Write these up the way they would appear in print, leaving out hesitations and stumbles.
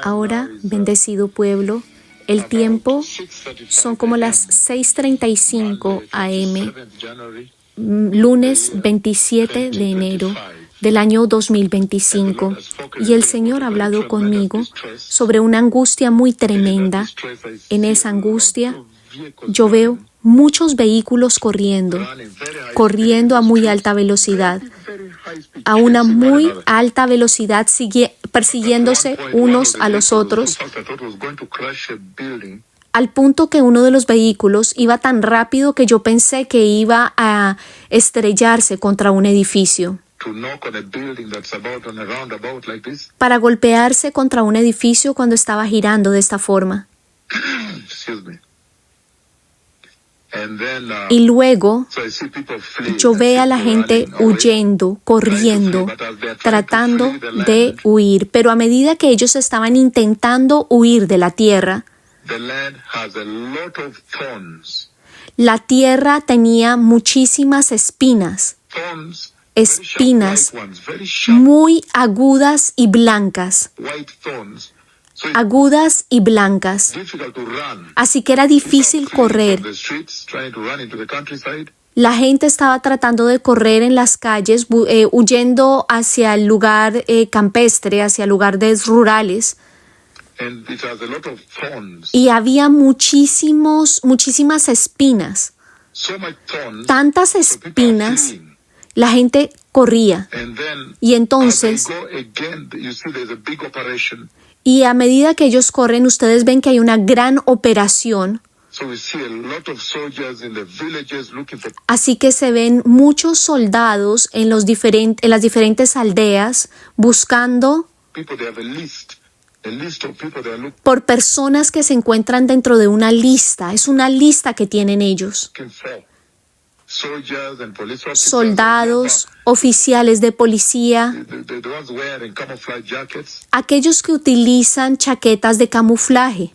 Ahora, bendecido pueblo, el tiempo son como las 6:35 a.m., lunes 27 de enero del año 2025, y el Señor ha hablado conmigo sobre una angustia muy tremenda. En esa angustia yo veo muchos vehículos corriendo a muy alta velocidad, a una muy alta velocidad, persiguiéndose unos a los otros, al punto que uno de los vehículos iba tan rápido que yo pensé que iba a estrellarse contra un edificio, para golpearse contra un edificio cuando estaba girando de esta forma. Y luego yo veo a la gente huyendo, corriendo, tratando de huir, pero a medida que ellos estaban intentando huir de la tierra, la tierra tenía muchísimas espinas muy agudas y blancas. Así que era difícil correr. La gente estaba tratando de correr en las calles, huyendo hacia el lugar campestre, hacia lugares rurales. Y había muchísimas espinas. Tantas espinas, la gente corría. Y entonces, y a medida que ellos corren, ustedes ven que hay una gran operación. Así que se ven muchos soldados en las diferentes aldeas buscando por personas que se encuentran dentro de una lista. Es una lista que tienen ellos. Soldados, oficiales de policía, aquellos que utilizan chaquetas de camuflaje.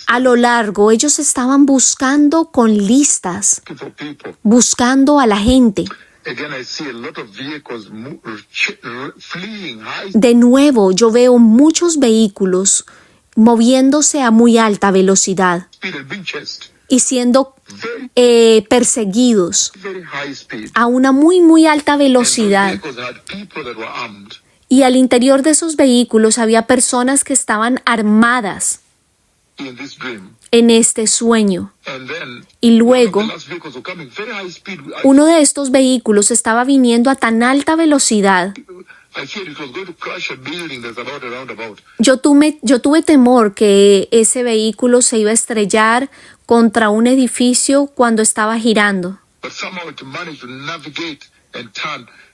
A lo largo, ellos estaban buscando con listas, buscando a la gente. De nuevo, yo veo muchos vehículos moviéndose a muy alta velocidad y siendo perseguidos a una muy alta velocidad. Y al interior de esos vehículos había personas que estaban armadas en este sueño. Y luego, uno de estos vehículos estaba viniendo a tan alta velocidad. Yo tuve temor que ese vehículo se iba a estrellar contra un edificio cuando estaba girando.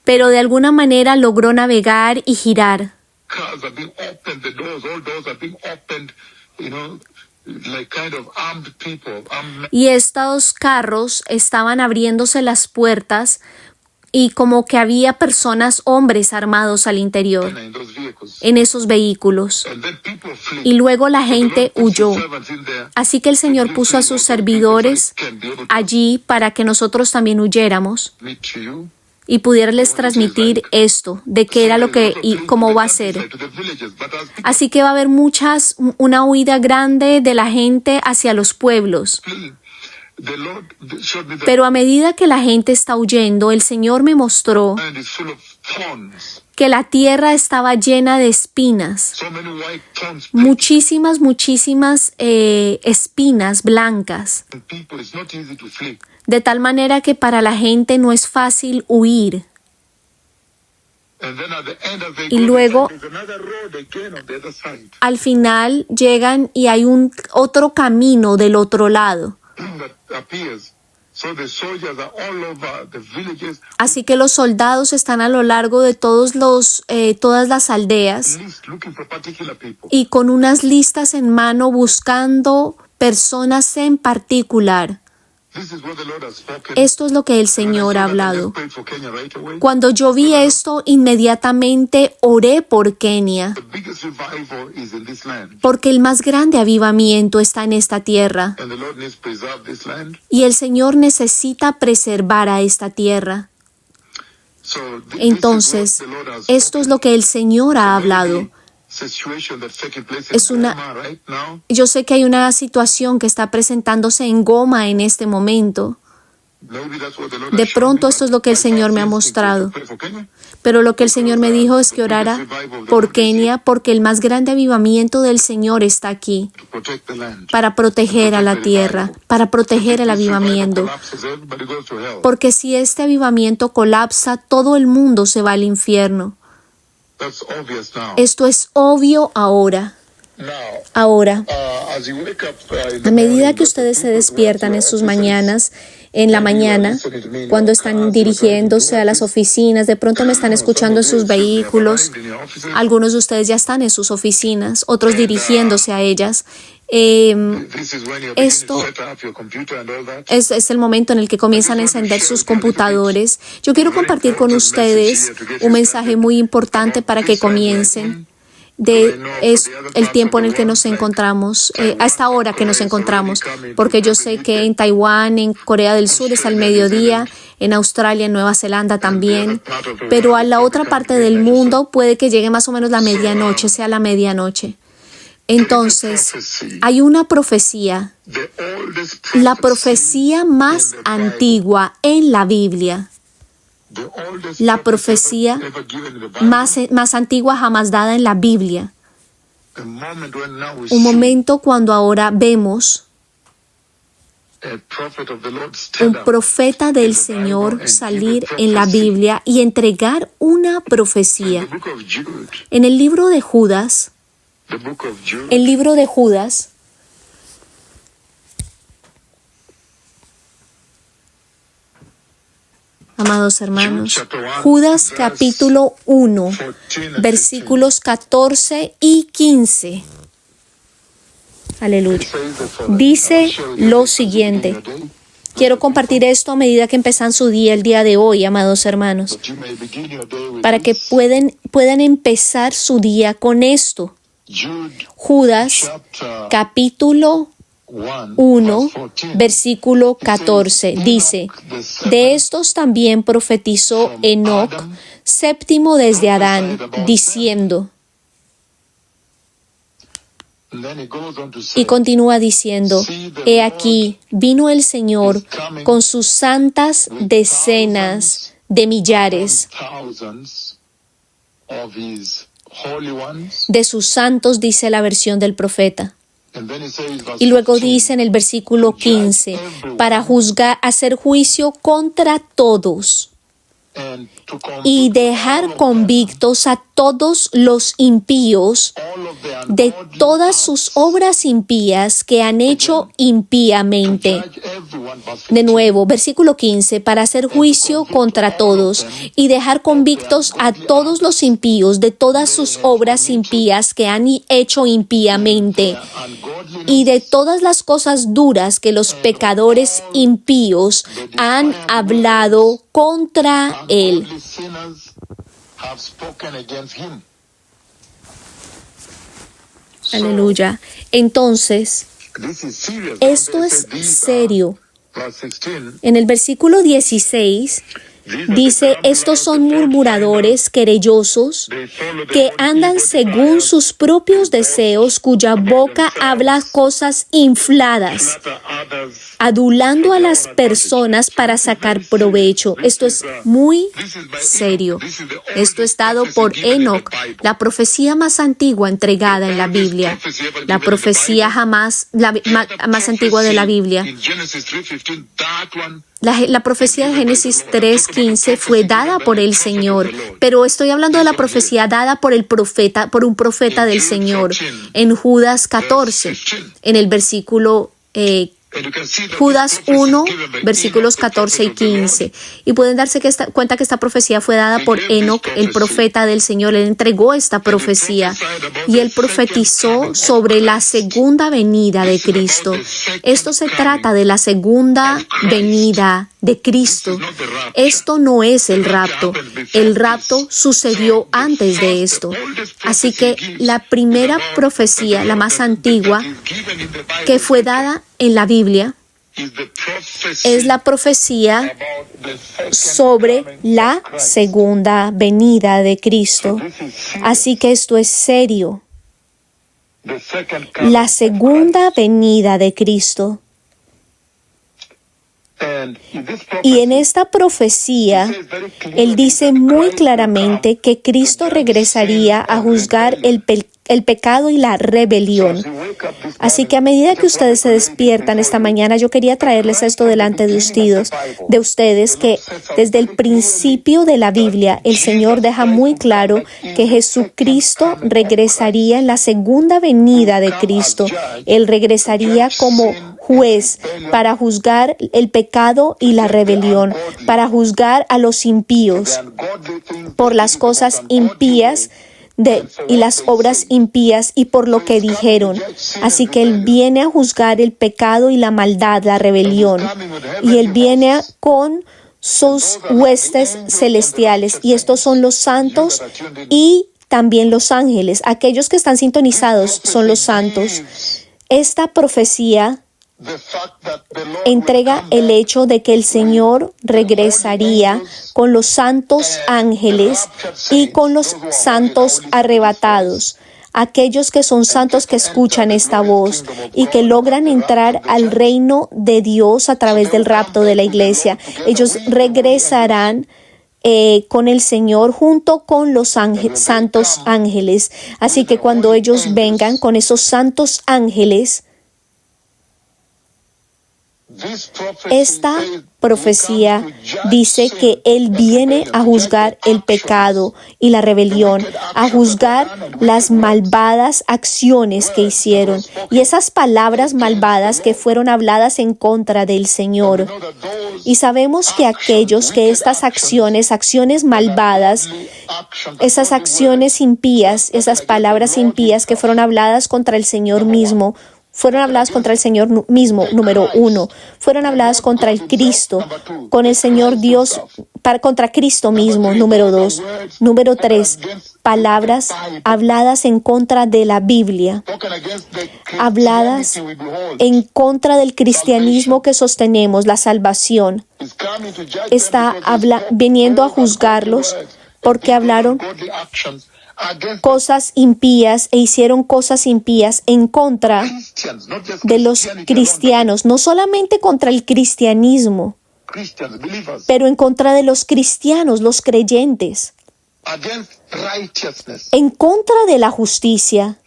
Pero de alguna manera logró navegar y girar. Y estos carros estaban abriéndose las puertas y como que había personas, hombres armados al interior, en esos vehículos. Y luego la gente huyó. Así que el Señor puso a sus servidores allí para que nosotros también huyéramos y pudiérales transmitir esto, de qué era lo que y cómo va a ser. Así que va a haber una huida grande de la gente hacia los pueblos. Pero a medida que la gente está huyendo, el Señor me mostró que la tierra estaba llena de espinas, muchísimas espinas blancas, de tal manera que para la gente no es fácil huir. Y luego, al final llegan y hay otro camino del otro lado. Así que los soldados están a lo largo de todas las aldeas y con unas listas en mano buscando personas en particular. Esto es lo que el Señor ha hablado. Cuando yo vi esto, inmediatamente oré por Kenia, porque el más grande avivamiento está en esta tierra. Y el Señor necesita preservar a esta tierra. Entonces, esto es lo que el Señor ha hablado. Yo sé que hay una situación que está presentándose en Goma en este momento. De pronto esto es lo que el Señor me ha mostrado. Pero lo que el Señor me dijo es que orara por Kenia, porque el más grande avivamiento del Señor está aquí para proteger a la tierra, para proteger el avivamiento. Porque si este avivamiento colapsa, todo el mundo se va al infierno. Esto es obvio ahora. Ahora, a medida que ustedes se despiertan en sus mañanas, en la mañana, cuando están dirigiéndose a las oficinas, de pronto me están escuchando en sus vehículos. Algunos de ustedes ya están en sus oficinas, otros dirigiéndose a ellas. Esto es el momento en el que comienzan a encender sus computadores. Yo quiero compartir con ustedes un mensaje muy importante para que comiencen. Es el tiempo en el que nos encontramos, a esta hora que nos encontramos, porque yo sé que en Taiwán, en Corea del Sur es al mediodía, en Australia, en Nueva Zelanda también, pero a la otra parte del mundo puede que llegue más o menos la medianoche, sea la medianoche. Entonces, hay una profecía, la profecía más antigua en la Biblia. La profecía más antigua jamás dada en la Biblia. Un momento cuando ahora vemos un profeta del Señor salir en la Biblia y entregar una profecía. En el libro de Judas, amados hermanos, Judas capítulo 1, versículos 14 y 15. Aleluya. Dice lo siguiente. Quiero compartir esto a medida que empiezan su día el día de hoy, amados hermanos, para que puedan empezar su día con esto. Judas capítulo 1, versículo 14, dice: de estos también profetizó Enoc, séptimo desde Adán, diciendo, y continúa diciendo, he aquí, vino el Señor con sus santas decenas de millares de sus santos, dice la versión del profeta. Y luego dice en el versículo 15, para juzgar, hacer juicio contra todos y dejar convictos a todos los impíos de todas sus obras impías que han hecho impíamente. De nuevo, versículo 15, para hacer juicio contra todos y dejar convictos a todos los impíos de todas sus obras impías que han hecho impíamente y de todas las cosas duras que los pecadores impíos han hablado contra él. Aleluya. Entonces, esto es serio. En el versículo 16 dice, estos son murmuradores, querellosos, que andan según sus propios deseos, cuya boca habla cosas infladas, adulando a las personas para sacar provecho. Esto es muy serio. Esto es dado por Enoc, la profecía más antigua entregada en la Biblia, la profecía más antigua de la Biblia. La profecía de Génesis 3:15 fue dada por el Señor, pero estoy hablando de la profecía dada por un profeta del Señor. En Judas 14, en el versículo Judas 1, versículos 14 y 15. Y pueden darse cuenta que esta profecía fue dada por Enoc, el profeta del Señor. Él entregó esta profecía y él profetizó sobre la segunda venida de Cristo. Esto se trata de la segunda venida de Cristo. Esto no es el rapto. El rapto sucedió antes de esto. Así que la primera profecía, la más antigua, que fue dada en la Biblia, es la profecía sobre la segunda venida de Cristo. Así que esto es serio. La segunda venida de Cristo. Y en esta profecía, Él dice muy claramente que Cristo regresaría a juzgar el pecado y la rebelión. Así que a medida que ustedes se despiertan esta mañana, yo quería traerles esto delante de ustedes, que desde el principio de la Biblia, el Señor deja muy claro que Jesucristo regresaría en la segunda venida de Cristo. Él regresaría como juez para juzgar el pecado y la rebelión, para juzgar a los impíos por las cosas impías y las obras impías y por lo que dijeron. Así que Él viene a juzgar el pecado y la maldad, la rebelión. Y Él viene con sus huestes celestiales. Y estos son los santos y también los ángeles. Aquellos que están sintonizados son los santos. Esta profecía entrega el hecho de que el Señor regresaría con los santos ángeles y con los santos arrebatados, aquellos que son santos que escuchan esta voz y que logran entrar al reino de Dios a través del rapto de la iglesia. Ellos regresarán con el Señor junto con los santos ángeles. Así que cuando ellos vengan con esos santos ángeles, esta profecía dice que Él viene a juzgar el pecado y la rebelión, a juzgar las malvadas acciones que hicieron y esas palabras malvadas que fueron habladas en contra del Señor. Y sabemos que aquellos que estas acciones malvadas, esas acciones impías, esas palabras impías que fueron habladas contra el Señor mismo, fueron habladas contra el Señor mismo, número 1. Fueron habladas contra el Cristo, con el Señor Dios, contra Cristo mismo, número 2. Número 3, palabras habladas en contra de la Biblia, habladas en contra del cristianismo que sostenemos, la salvación. Está viniendo a juzgarlos porque hablaron cosas impías e hicieron cosas impías en contra de los cristianos, no solamente contra el cristianismo, pero en contra de los cristianos, los creyentes, en contra de la justicia,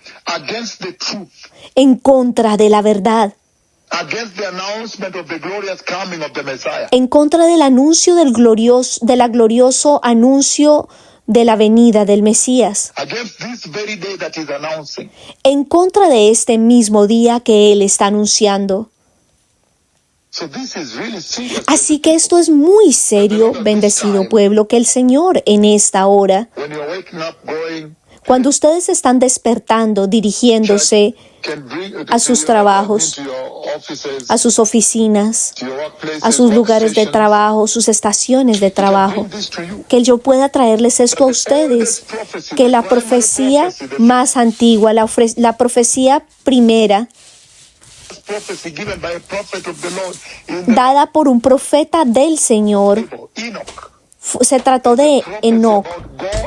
en contra de la verdad, en contra del anuncio del glorioso anuncio de la venida del Mesías, en contra de este mismo día que Él está anunciando. Así que esto es muy serio, bendecido pueblo, que el Señor en esta hora, cuando ustedes están despertando, dirigiéndose a sus trabajos, a sus oficinas, a sus lugares de trabajo, sus estaciones de trabajo, que yo pueda traerles esto a ustedes, que la profecía más antigua, la profecía primera, dada por un profeta del Señor, se trató de Enoc,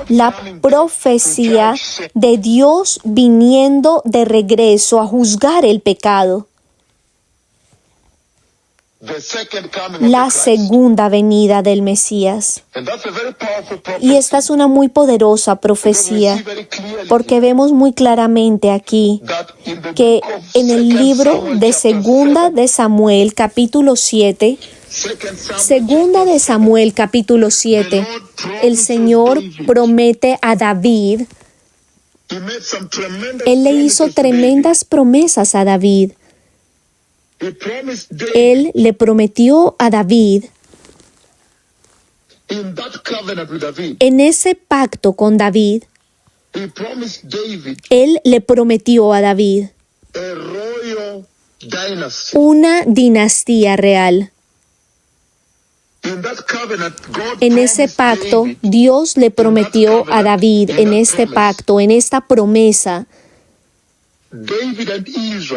la profecía de Dios viniendo de regreso a juzgar el pecado. La segunda venida del Mesías. Y esta es una muy poderosa profecía, porque vemos muy claramente aquí que en el libro de Segunda de Samuel, capítulo 7, Segunda de Samuel, capítulo 7, el Señor promete a David. Él le hizo tremendas promesas a David. Él le prometió a David, en ese pacto con David, Él le prometió a David una dinastía real. En ese pacto, Dios le prometió a David, en este pacto, en esta promesa,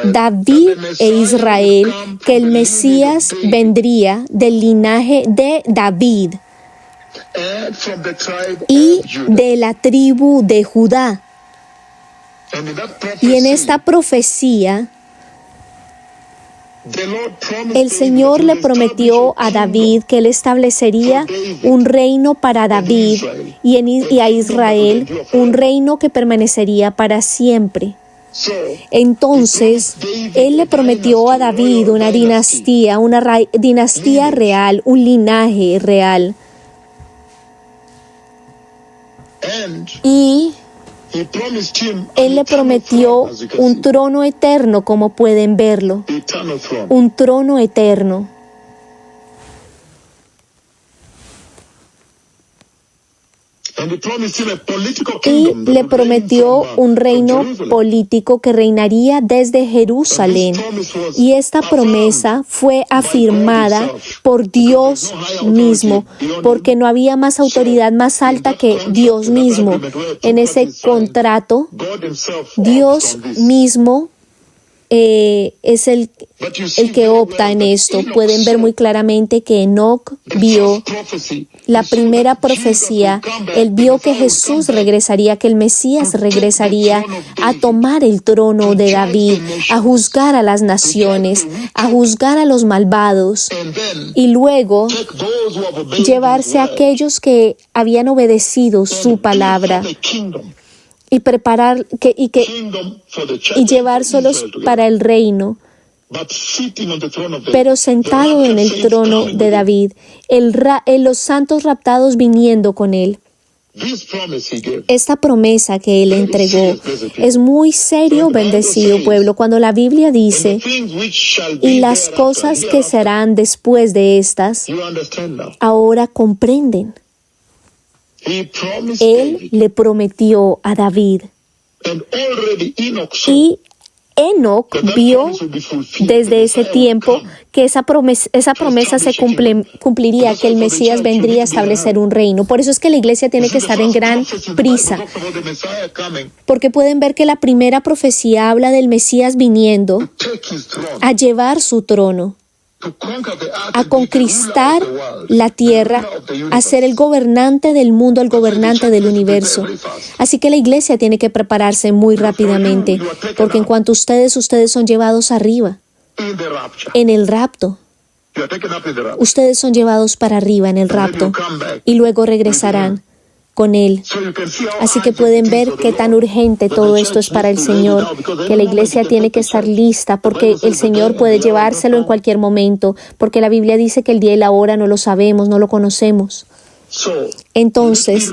David e Israel, que el Mesías vendría del linaje de David y de la tribu de Judá. Y en esta profecía, el Señor le prometió a David que él establecería un reino para David y a Israel, un reino que permanecería para siempre. Entonces, él le prometió a David una dinastía real, un linaje real. Y él le prometió un trono eterno, como pueden verlo, un trono eterno. Y le prometió un reino político que reinaría desde Jerusalén. Y esta promesa fue afirmada por Dios mismo, porque no había más autoridad más alta que Dios mismo. En ese contrato, Dios mismo es el que opta en esto. Pueden ver muy claramente que Enoc vio la primera profecía. Él vio que Jesús regresaría, que el Mesías regresaría a tomar el trono de David, a juzgar a las naciones, a juzgar a los malvados y luego llevarse a aquellos que habían obedecido su palabra y preparar y llevárselos para el reino, pero sentado en el trono de David, los santos raptados viniendo con él. Esta promesa que él entregó es muy serio, bendecido pueblo, cuando la Biblia dice, y las cosas que serán después de estas, ahora comprenden. Él le prometió a David. Y Enoc vio desde ese tiempo que esa promesa se cumpliría, que el Mesías vendría a establecer un reino. Por eso es que la iglesia tiene que estar en gran prisa, porque pueden ver que la primera profecía habla del Mesías viniendo a llevar su trono, a conquistar la tierra, a ser el gobernante del mundo, el gobernante del universo. Así que la iglesia tiene que prepararse muy rápidamente, porque en cuanto ustedes son llevados arriba, en el rapto. Ustedes son llevados para arriba en el rapto y luego regresarán con Él. Así que pueden ver qué tan urgente todo esto es para el Señor, que la iglesia tiene que estar lista, porque el Señor puede llevárselo en cualquier momento, porque la Biblia dice que el día y la hora no lo sabemos, no lo conocemos. Entonces,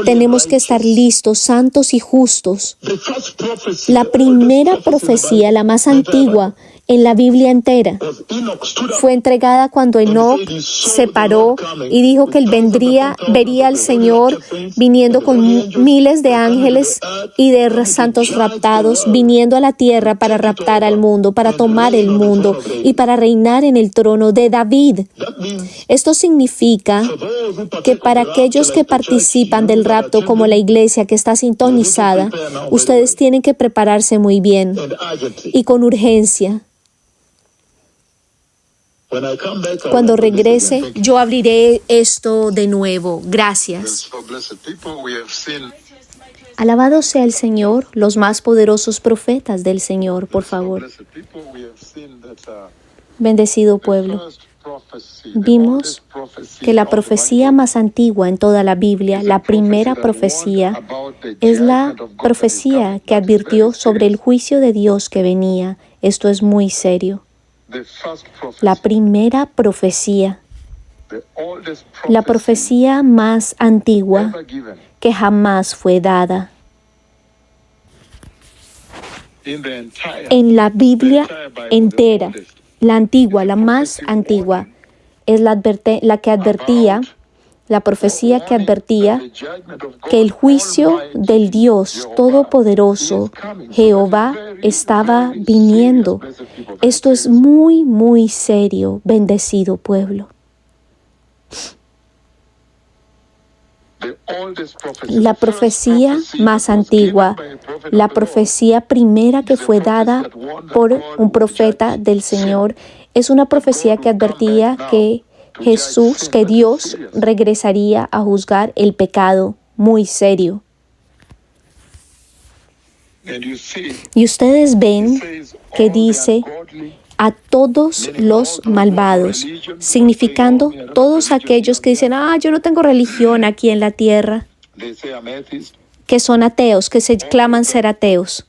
tenemos que estar listos, santos y justos. La primera profecía, la más antigua en la Biblia entera, fue entregada cuando Enoc se paró y dijo que él vería al Señor viniendo con miles de ángeles y de santos raptados, viniendo a la tierra para raptar al mundo, para tomar el mundo y para reinar en el trono de David. Esto significa que para aquellos que participan del rapto, como la iglesia que está sintonizada, ustedes tienen que prepararse muy bien y con urgencia. Cuando regrese, yo abriré esto de nuevo. Gracias. Alabado sea el Señor, los más poderosos profetas del Señor, por favor. Bendecido pueblo. Vimos que la profecía más antigua en toda la Biblia, la primera profecía, es la profecía que advirtió sobre el juicio de Dios que venía. Esto es muy serio. La primera profecía, la profecía más antigua que jamás fue dada. En la Biblia entera, la antigua, la más antigua, es la que advertía, la profecía que advertía que el juicio del Dios Todopoderoso, Jehová, estaba viniendo. Esto es muy, muy serio, bendecido pueblo. La profecía más antigua, la profecía primera que fue dada por un profeta del Señor, es una profecía que advertía que Jesús, que Dios regresaría a juzgar el pecado muy serio. Y ustedes ven que dice a todos los malvados, significando todos aquellos que dicen, yo no tengo religión aquí en la tierra, que son ateos, que se claman ser ateos.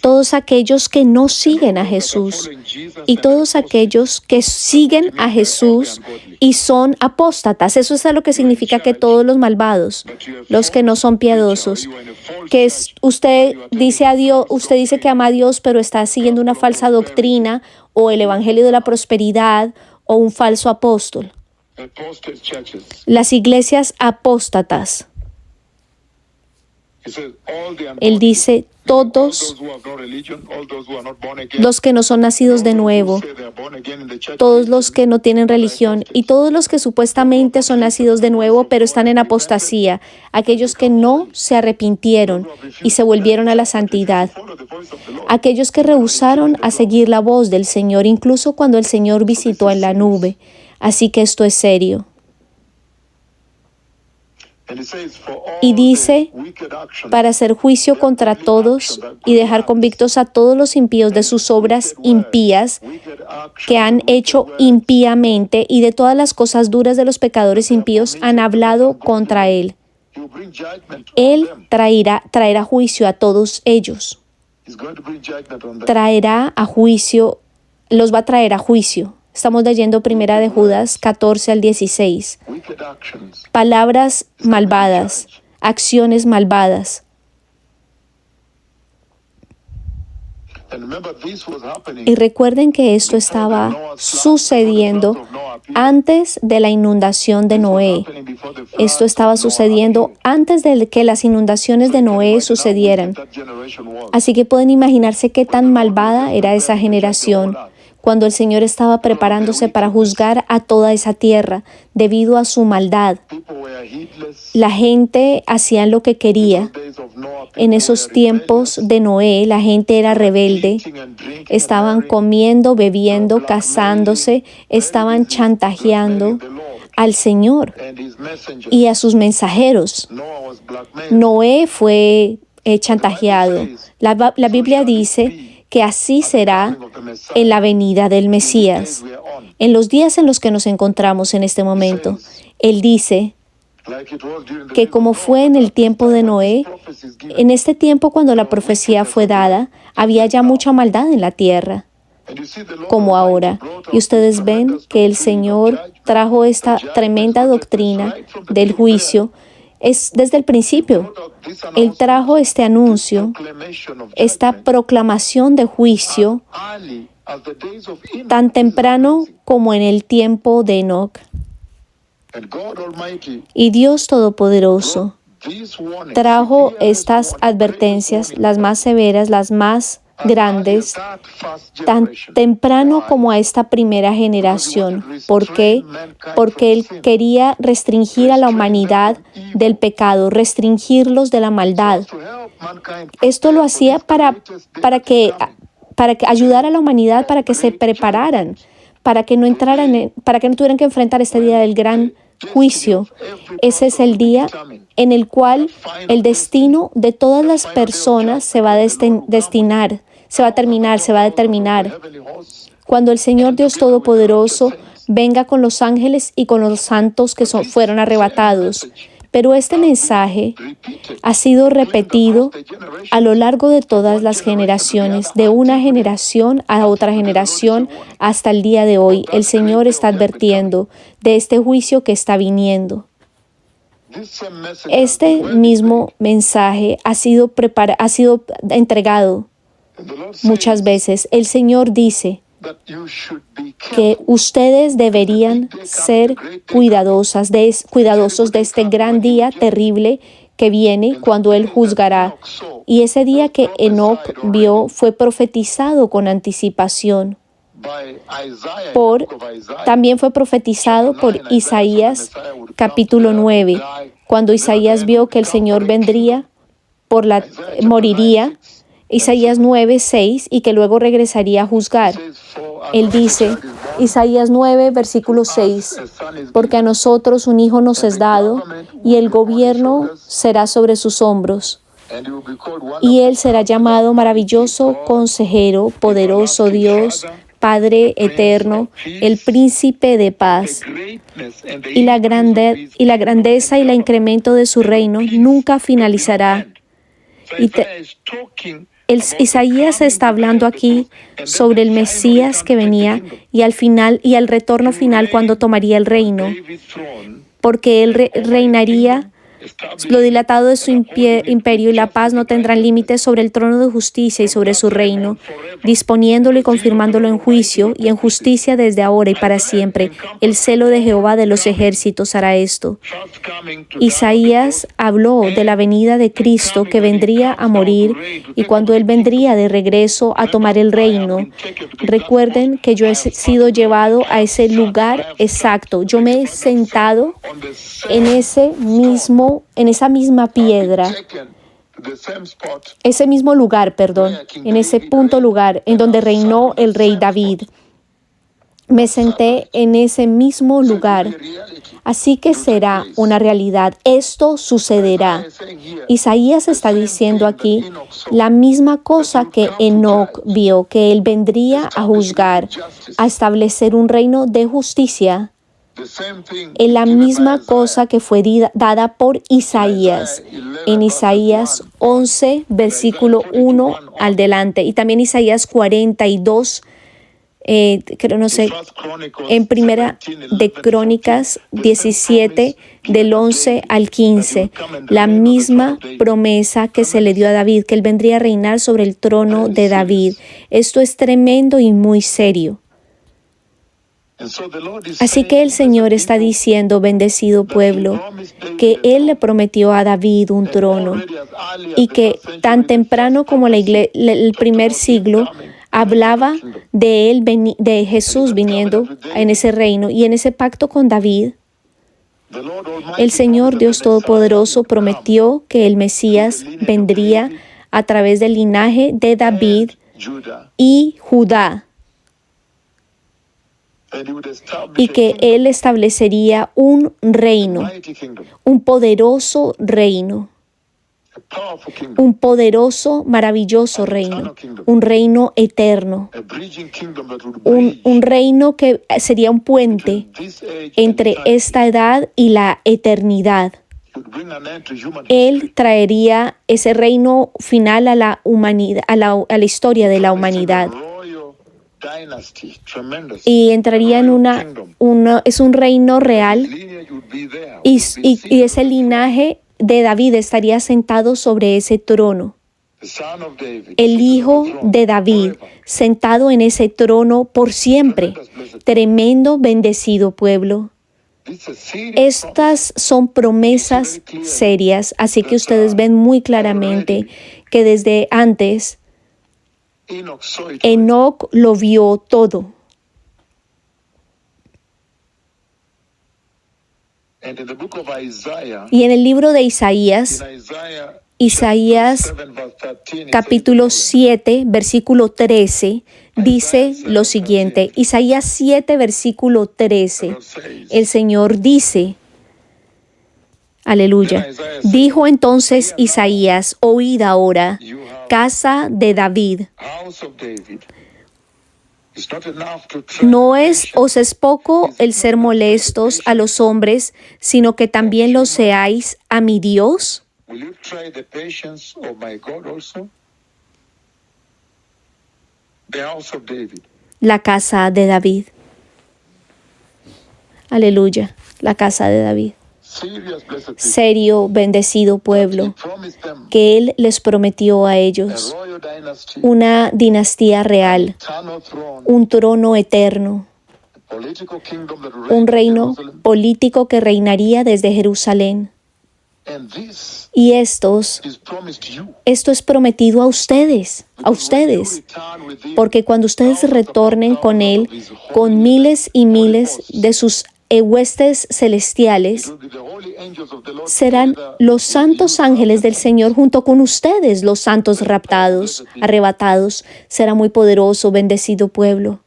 Todos aquellos que no siguen a Jesús y todos aquellos que siguen a Jesús y son apóstatas. Eso es lo que significa que todos los malvados, los que no son piadosos, que usted dice que ama a Dios, pero está siguiendo una falsa doctrina o el evangelio de la prosperidad o un falso apóstol. Las iglesias apóstatas. Él dice, todos los que no son nacidos de nuevo, todos los que no tienen religión y todos los que supuestamente son nacidos de nuevo pero están en apostasía, aquellos que no se arrepintieron y se volvieron a la santidad, aquellos que rehusaron a seguir la voz del Señor, incluso cuando el Señor visitó en la nube. Así que esto es serio. Y dice, para hacer juicio contra todos y dejar convictos a todos los impíos de sus obras impías que han hecho impíamente y de todas las cosas duras de los pecadores impíos han hablado contra él. Él traerá juicio a todos ellos. Los va a traer a juicio. Estamos leyendo Primera de Judas 14 al 16. Palabras malvadas, acciones malvadas. Y recuerden que esto estaba sucediendo antes de la inundación de Noé. Esto estaba sucediendo antes de que las inundaciones de Noé sucedieran. Así que pueden imaginarse qué tan malvada era esa generación cuando el Señor estaba preparándose para juzgar a toda esa tierra debido a su maldad. La gente hacía lo que quería. En esos tiempos de Noé, la gente era rebelde. Estaban comiendo, bebiendo, casándose, estaban chantajeando al Señor y a sus mensajeros. Noé fue chantajeado. La Biblia dice que así será en la venida del Mesías. En los días en los que nos encontramos en este momento, Él dice que como fue en el tiempo de Noé, en este tiempo cuando la profecía fue dada, había ya mucha maldad en la tierra, como ahora. Y ustedes ven que el Señor trajo esta tremenda doctrina del juicio. Es desde el principio. Él trajo este anuncio, esta proclamación de juicio, tan temprano como en el tiempo de Enoc. Y Dios Todopoderoso trajo estas advertencias, las más severas, las más grandes, tan temprano como a esta primera generación. ¿Por qué? Porque Él quería restringir a la humanidad del pecado, restringirlos de la maldad. Esto lo hacía para que ayudara a la humanidad para que se prepararan, para que no tuvieran que enfrentar este día del gran juicio. Ese es el día en el cual el destino de todas las personas se va a determinar. Cuando el Señor Dios Todopoderoso venga con los ángeles y con los santos que fueron arrebatados. Pero este mensaje ha sido repetido a lo largo de todas las generaciones, de una generación a otra generación hasta el día de hoy. El Señor está advirtiendo de este juicio que está viniendo. Este mismo mensaje ha sido entregado muchas veces. El Señor dice que ustedes deberían ser cuidadosos de este gran día terrible que viene cuando Él juzgará. Y ese día que Enoc vio fue profetizado con anticipación. También fue profetizado por Isaías capítulo 9, Cuando Isaías vio que el Señor vendría, moriría, Isaías 9:6, y que luego regresaría a juzgar. Él dice, Isaías 9, versículo 6, porque a nosotros un hijo nos es dado, y el gobierno será sobre sus hombros. Y él será llamado maravilloso consejero, poderoso Dios, Padre eterno, el príncipe de paz. Y la grandeza y el incremento de su reino nunca finalizará. Isaías está hablando aquí sobre el Mesías que venía y al final y al retorno final cuando tomaría el reino, porque él reinaría lo dilatado de su imperio, y la paz no tendrán límites sobre el trono de justicia y sobre su reino, disponiéndolo y confirmándolo en juicio y en justicia desde ahora y para siempre. El celo de Jehová de los ejércitos hará esto. Isaías habló de la venida de Cristo, que vendría a morir, y cuando Él vendría de regreso a tomar el reino. Recuerden que yo he sido llevado a ese lugar exacto. Yo me he sentado en esa misma piedra, ese mismo lugar, en ese lugar en donde reinó el rey David. Me senté en ese mismo lugar. Así que será una realidad. Esto sucederá. Isaías está diciendo aquí la misma cosa que Enoc vio, que él vendría a juzgar, a establecer un reino de justicia. Es la misma cosa que fue dada por Isaías en Isaías 11, versículo 1 al delante, y también Isaías 42, en Primera de Crónicas 17, del 11 al 15, la misma promesa que se le dio a David, que él vendría a reinar sobre el trono de David. Esto es tremendo y muy serio. Así que el Señor está diciendo, bendecido pueblo, que Él le prometió a David un trono, y que tan temprano como el primer siglo hablaba de él, de Jesús viniendo en ese reino y en ese pacto con David. El Señor Dios Todopoderoso prometió que el Mesías vendría a través del linaje de David y Judá, y que Él establecería un reino, un poderoso reino, un poderoso, maravilloso reino, un reino eterno, un reino que sería un puente entre esta edad y la eternidad. Él traería ese reino final a la humanidad, a la historia de la humanidad. Y entraría en es un reino real, y ese linaje de David estaría sentado sobre ese trono. El hijo de David sentado en ese trono por siempre. Tremendo, bendecido pueblo. Estas son promesas serias, así que ustedes ven muy claramente que desde antes Enoc lo vio todo. Y en el libro de Isaías, capítulo 7, versículo 13, dice lo siguiente. Isaías 7, versículo 13. El Señor dice, aleluya. Dijo entonces Isaías, oíd ahora, casa de David. Os es poco el ser molestos a los hombres, sino que también lo seáis a mi Dios. La casa de David. Aleluya, la casa de David. Serio, bendecido pueblo, que Él les prometió a ellos una dinastía real, un trono eterno, un reino político que reinaría desde Jerusalén. Y esto es prometido a ustedes, porque cuando ustedes retornen con Él, con miles y miles de sus huestes celestiales serán los santos ángeles del Señor junto con ustedes, los santos raptados, arrebatados. Será muy poderoso, bendecido pueblo.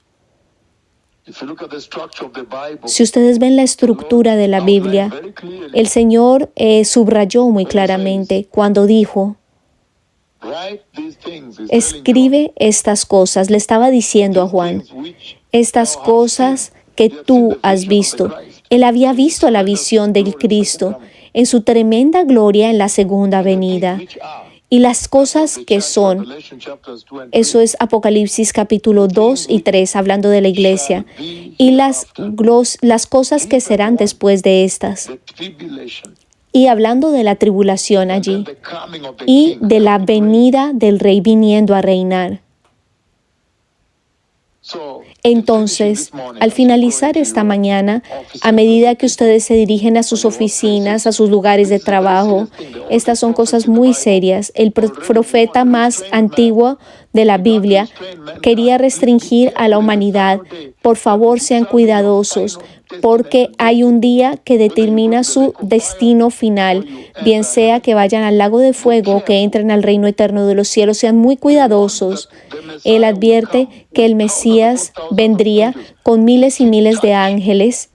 Si ustedes ven la estructura de la Biblia, el Señor subrayó muy claramente cuando dijo, escribe estas cosas. Le estaba diciendo a Juan, estas cosas que tú has visto. Él había visto la visión del Cristo en su tremenda gloria en la segunda venida. Y las cosas que son, eso es Apocalipsis capítulo 2 y 3, hablando de la iglesia, y las cosas que serán después de estas, y hablando de la tribulación allí, y de la venida del Rey viniendo a reinar. Entonces, al finalizar esta mañana, a medida que ustedes se dirigen a sus oficinas, a sus lugares de trabajo, estas son cosas muy serias. El profeta más antiguo de la Biblia quería restringir a la humanidad. Por favor, sean cuidadosos, porque hay un día que determina su destino final, bien sea que vayan al lago de fuego o que entren al reino eterno de los cielos. Sean muy cuidadosos. Él advierte que el Mesías vendría con miles y miles de ángeles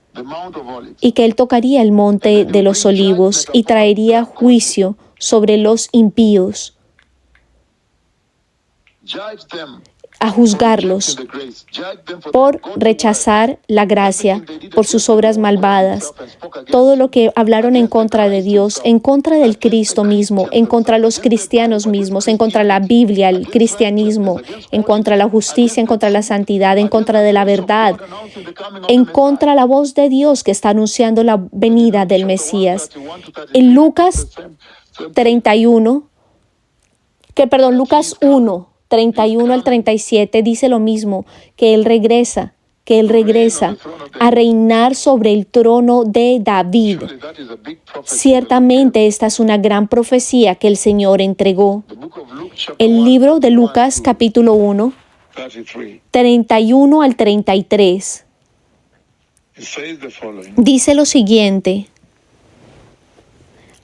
y que Él tocaría el monte de los olivos y traería juicio sobre los impíos, a juzgarlos por rechazar la gracia, por sus obras malvadas, todo lo que hablaron en contra de Dios, en contra del Cristo mismo, en contra de los cristianos mismos, en contra de la Biblia, el cristianismo, en contra de la justicia, en contra de la santidad, en contra de la verdad, en contra de la voz de Dios que está anunciando la venida del Mesías. En Lucas 1, 31 al 37 dice lo mismo, que Él regresa a reinar sobre el trono de David. Ciertamente esta es una gran profecía que el Señor entregó. El libro de Lucas, capítulo 1, 31 al 33, dice lo siguiente.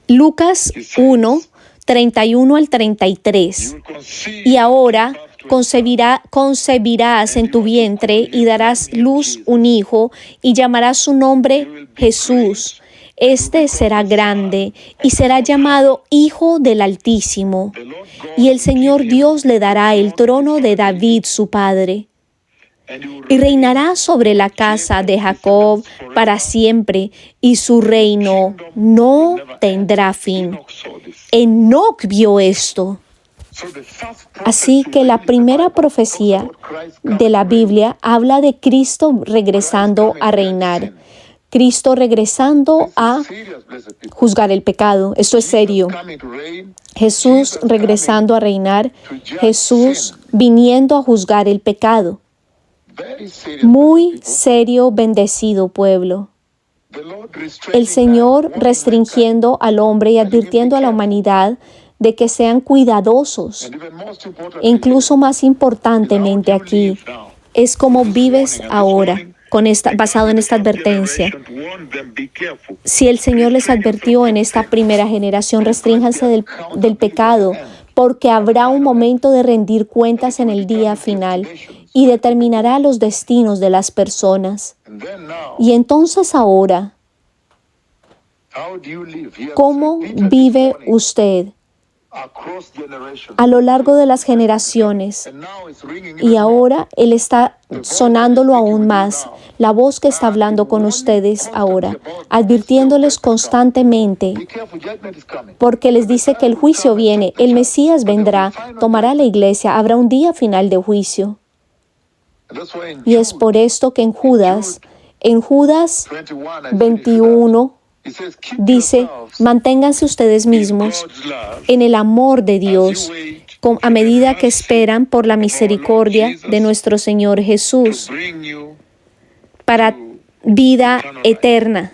Lucas 1, 31 al 33. Y ahora concebirás en tu vientre y darás luz un hijo y llamarás su nombre Jesús. Este será grande y será llamado Hijo del Altísimo. Y el Señor Dios le dará el trono de David su padre. Y reinará sobre la casa de Jacob para siempre, y su reino no tendrá fin. Enoc vio esto. Así que la primera profecía de la Biblia habla de Cristo regresando a reinar. Cristo regresando a juzgar el pecado. Esto es serio. Jesús regresando a reinar. Jesús viniendo a juzgar el pecado. Muy serio, bendecido pueblo. El Señor restringiendo al hombre y advirtiendo a la humanidad de que sean cuidadosos. E incluso más importantemente aquí, es como vives ahora, basado en esta advertencia. Si el Señor les advirtió en esta primera generación, restrínjanse del pecado, porque habrá un momento de rendir cuentas en el día final y determinará los destinos de las personas. Y entonces ahora, ¿cómo vive usted a lo largo de las generaciones? Y ahora Él está sonándolo aún más, la voz que está hablando con ustedes ahora, advirtiéndoles constantemente, porque les dice que el juicio viene, el Mesías vendrá, tomará la iglesia, habrá un día final de juicio. Y es por esto que en Judas 21, dice, manténganse ustedes mismos en el amor de Dios a medida que esperan por la misericordia de nuestro Señor Jesús para vida eterna.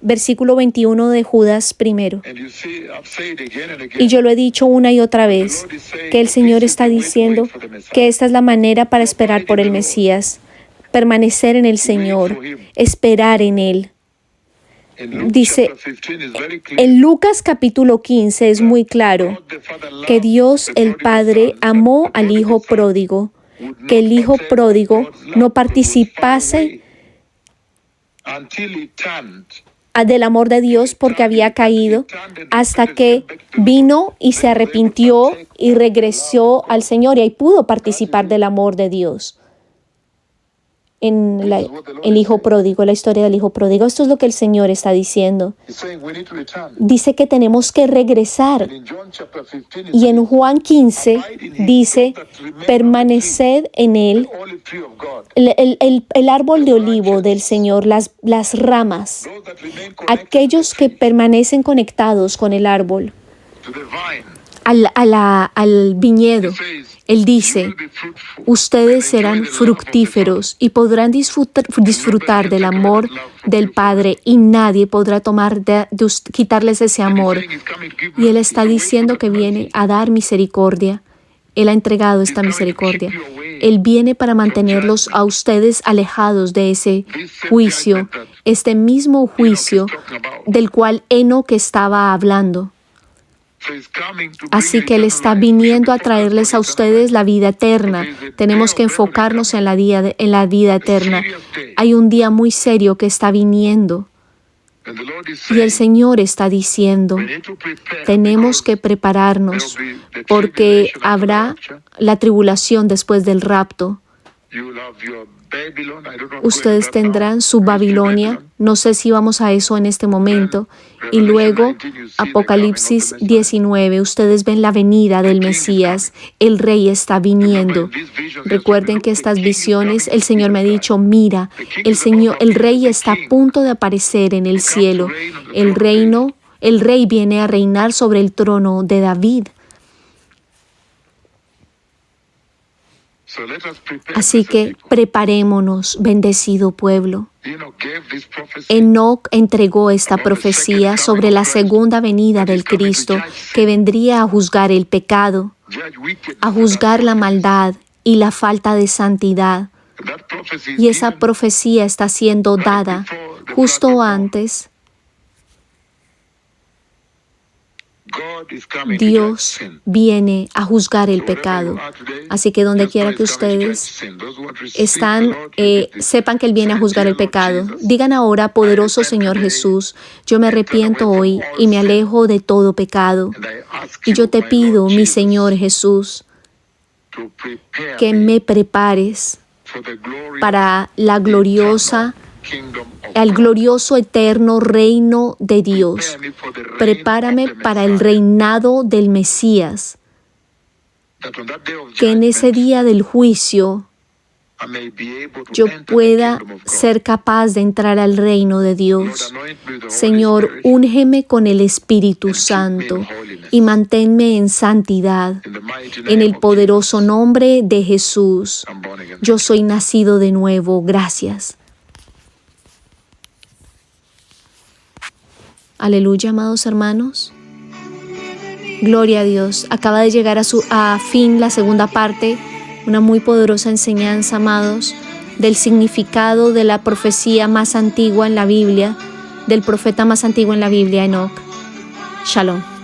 Versículo 21 de Judas 1. Y yo lo he dicho una y otra vez, que el Señor está diciendo que esta es la manera para esperar por el Mesías, permanecer en el Señor, esperar en Él. dice, en Lucas capítulo 15 es muy claro que Dios el Padre amó al Hijo pródigo, que el Hijo pródigo no participase del amor de Dios porque había caído, hasta que vino y se arrepintió y regresó al Señor y ahí pudo participar del amor de Dios. En el Hijo pródigo, la historia del Hijo pródigo. Esto es lo que el Señor está diciendo. Dice que tenemos que regresar. Y en Juan 15 dice, permaneced en él, el árbol de olivo del Señor, las ramas, aquellos que permanecen conectados con el árbol, al viñedo. Él dice, ustedes serán fructíferos y podrán disfrutar del amor del Padre y nadie podrá quitarles ese amor. Y Él está diciendo que viene a dar misericordia. Él ha entregado esta misericordia. Él viene para mantenerlos a ustedes alejados de ese juicio, este mismo juicio del cual Enoc estaba hablando. Así que Él está viniendo a traerles a ustedes la vida eterna. Tenemos que enfocarnos en la vida eterna. Hay un día muy serio que está viniendo. Y el Señor está diciendo, tenemos que prepararnos porque habrá la tribulación después del rapto. Ustedes tendrán su Babilonia, no sé si vamos a eso en este momento, y luego Apocalipsis 19, ustedes ven la venida del Mesías, el Rey está viniendo. Recuerden que estas visiones, el Señor me ha dicho, mira, el Rey está a punto de aparecer en el cielo, el Rey viene a reinar sobre el trono de David. Así que preparémonos, bendecido pueblo. Enoc entregó esta profecía sobre la segunda venida del Cristo, que vendría a juzgar el pecado, a juzgar la maldad y la falta de santidad. Y esa profecía está siendo dada justo antes. Dios viene a juzgar el pecado. Así que donde quiera que ustedes están, sepan que Él viene a juzgar el pecado. Digan ahora, poderoso Señor Jesús, yo me arrepiento hoy y me alejo de todo pecado. Y yo te pido, mi Señor Jesús, que me prepares para el glorioso eterno reino de Dios. Prepárame para el reinado del Mesías. Que en ese día del juicio yo pueda ser capaz de entrar al reino de Dios. Señor, úngeme con el Espíritu Santo y manténme en santidad. En el poderoso nombre de Jesús, yo soy nacido de nuevo. Gracias. Aleluya, amados hermanos. Gloria a Dios. Acaba de llegar a fin la segunda parte, una muy poderosa enseñanza, amados, del significado de la profecía más antigua en la Biblia, del profeta más antiguo en la Biblia, Enoc. Shalom.